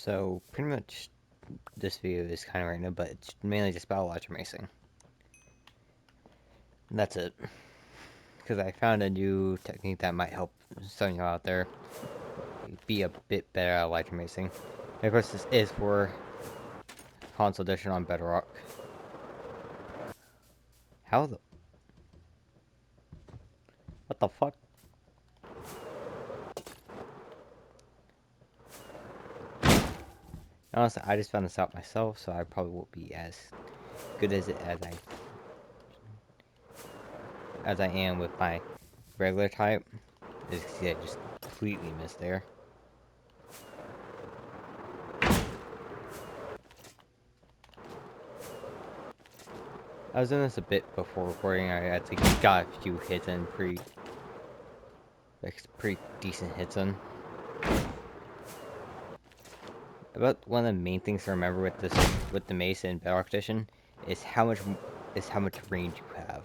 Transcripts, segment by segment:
So pretty much this video is kind of random, but it's mainly just about elytra macing. And that's it. Because I found a new technique that might help some of you out there be a bit better at elytra macing. And of course, this is for console edition on bedrock. How the... What the fuck? Honestly, I just found this out myself, so I probably won't be as good as I am with my regular type. As you can see, I just completely missed there. I was doing this a bit before recording. I actually got a few hits in, pretty decent hits in. About one of the main things to remember with the mace in bedrock edition is how much range you have.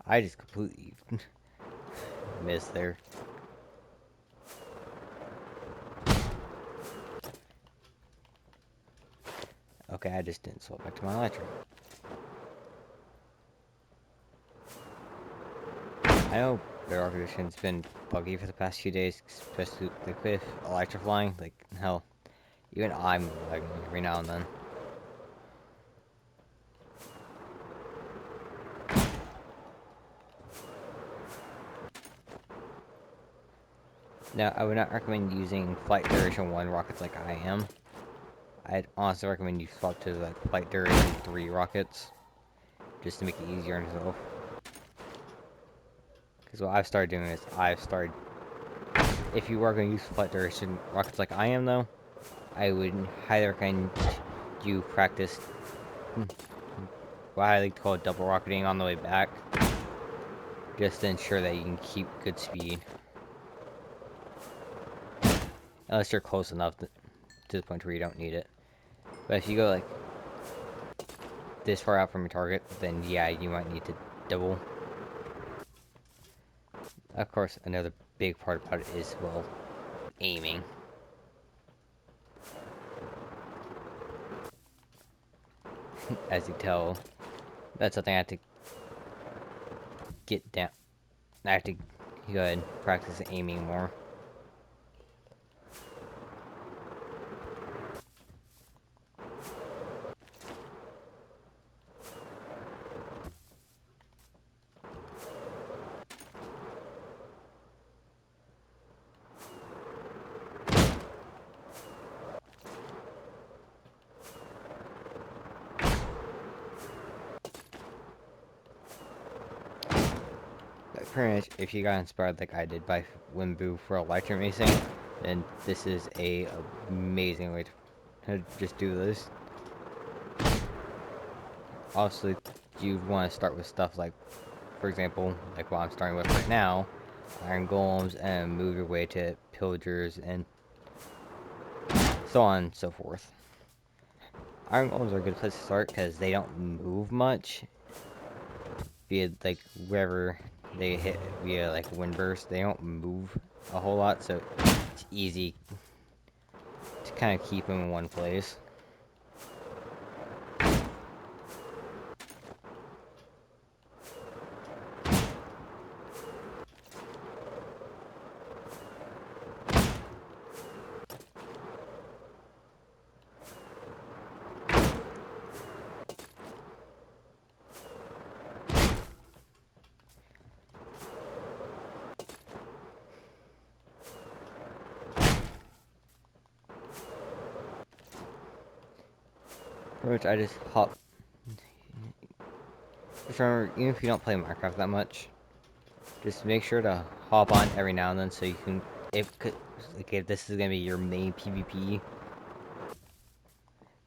I just completely missed there. Okay, I just didn't swap back to my elytra. I know bedrock edition's been buggy for the past few days, especially like with elytra flying. Like hell, even I'm lagging every now and then. Now, I would not recommend using Flight Duration 1 rockets like I am. I'd honestly recommend you swap to like Flight Duration 3 rockets, just to make it easier on yourself. Because what I've started doing is, if you are going to use Flight Duration rockets like I am though, I would highly recommend you practice what I like to call double rocketing on the way back, just to ensure that you can keep good speed. Unless you're close enough to the point where you don't need it. But if you go like this far out from your target, then yeah, you might need to double. Of course, another big part about it is, well, aiming. As you tell, that's something I have to get down. I have to go ahead and practice aiming more. Pretty much, if you got inspired like I did by Wimbu for elytra macing, then this is a amazing way to just do this. Obviously, you'd want to start with stuff like, for example, like what I'm starting with right now, iron golems, and move your way to pillagers and so on and so forth. Iron golems are a good place to start because they don't move much via like wherever they hit via like wind burst. They don't move a whole lot, so it's easy to kind of keep them in one place. Which I just hop. Just remember, even if you don't play Minecraft that much, just make sure to hop on every now and then so you can, if this is gonna be your main PvP,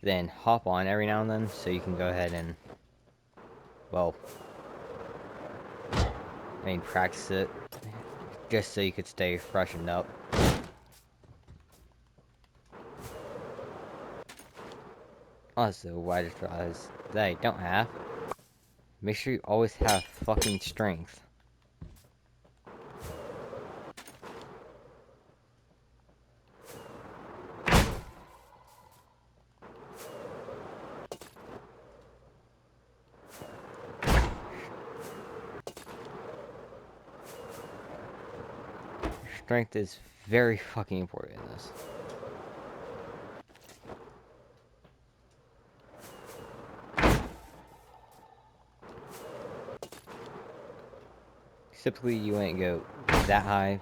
then hop on every now and then so you can go ahead and, well, I mean, practice it, just so you could stay freshened up. Also, what I just realized that I don't have. Make sure you always have fucking strength. Strength is very fucking important in this. Typically, you wouldn't go that high.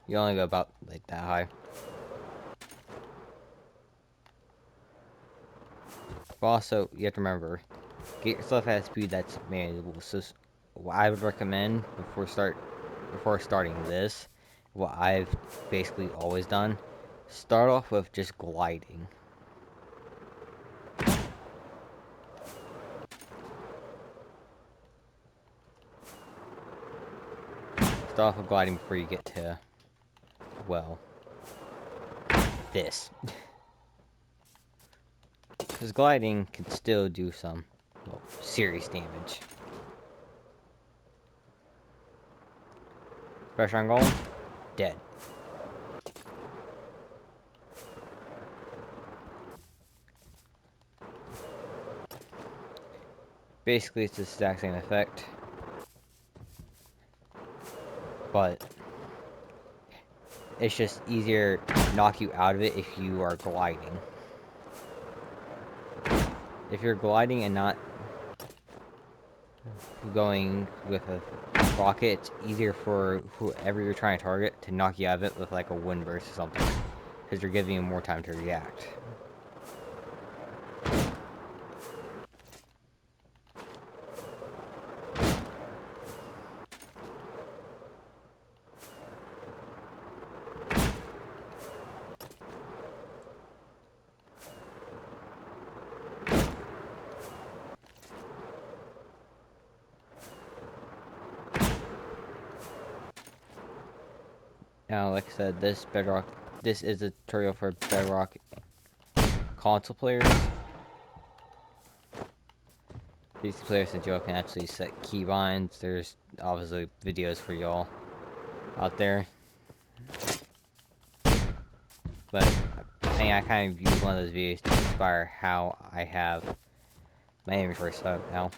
You only go about like that high. But also, you have to remember, get yourself at a speed that's manageable. So, what I would recommend before starting this, what I've basically always done, start off with just gliding. Start off with gliding before you get to, well, this. Because gliding can still do some, well, serious damage. Pressure on golem, dead. Basically, it's the exact same effect, but it's just easier to knock you out of it if you are gliding. If you're gliding and not going with a rocket, it's easier for whoever you're trying to target to knock you out of it with like a wind burst or something, because you're giving them more time to react. Now, like I said, this is a tutorial for bedrock console players. These players that y'all can actually set keybinds. There's obviously videos for y'all out there. But I kind of use one of those videos to inspire how I have my inventory set up now.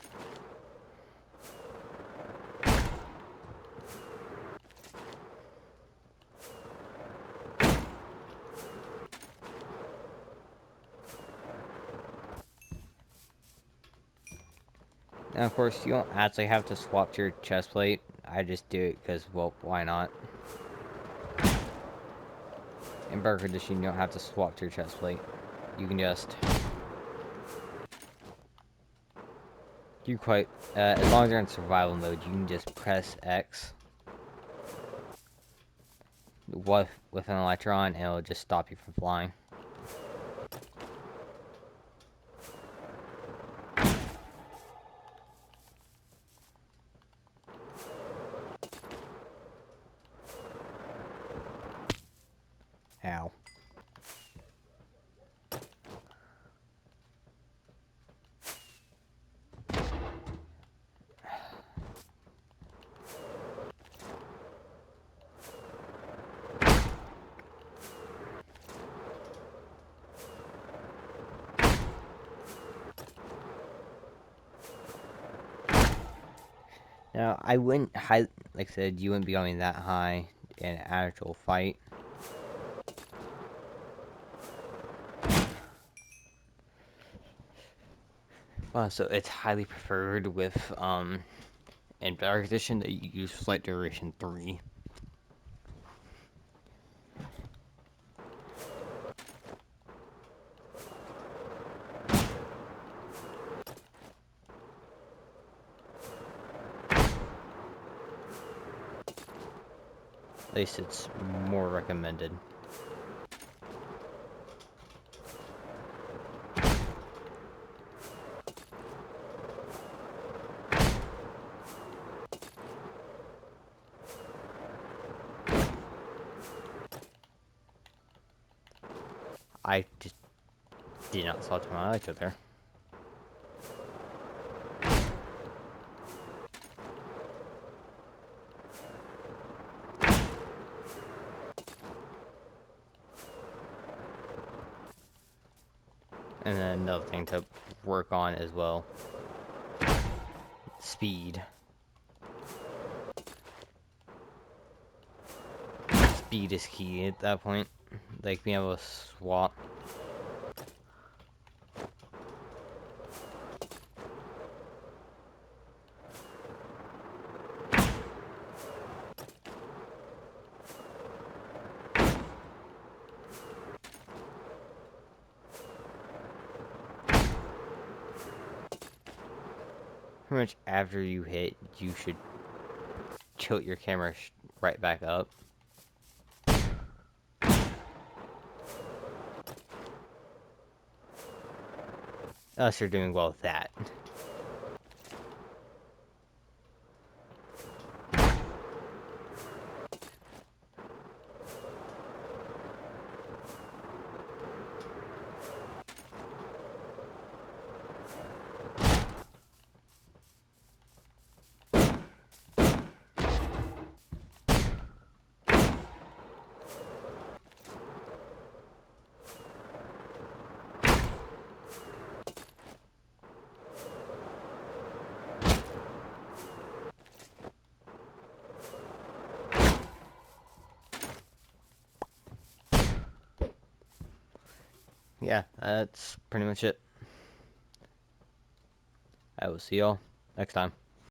And of course, you don't actually have to swap to your chest plate. I just do it because, well, why not? In Burger Edition, you don't have to swap to your chest plate. You can just... as long as you're in survival mode, you can just press X with an Elytra, and it'll just stop you from flying. Ow. Now, I wouldn't like I said, you wouldn't be going that high in an actual fight. So it's highly preferred with, in Dark Edition that you use Flight Duration 3. At least it's more recommended. I just did not saw my Elytra there. And then another thing to work on as well. Speed. Speed is key at that point. Like being able to swap. Pretty much after you hit, you should tilt your camera right back up. Unless you're doing well with that. Yeah, that's pretty much it. I will see y'all next time.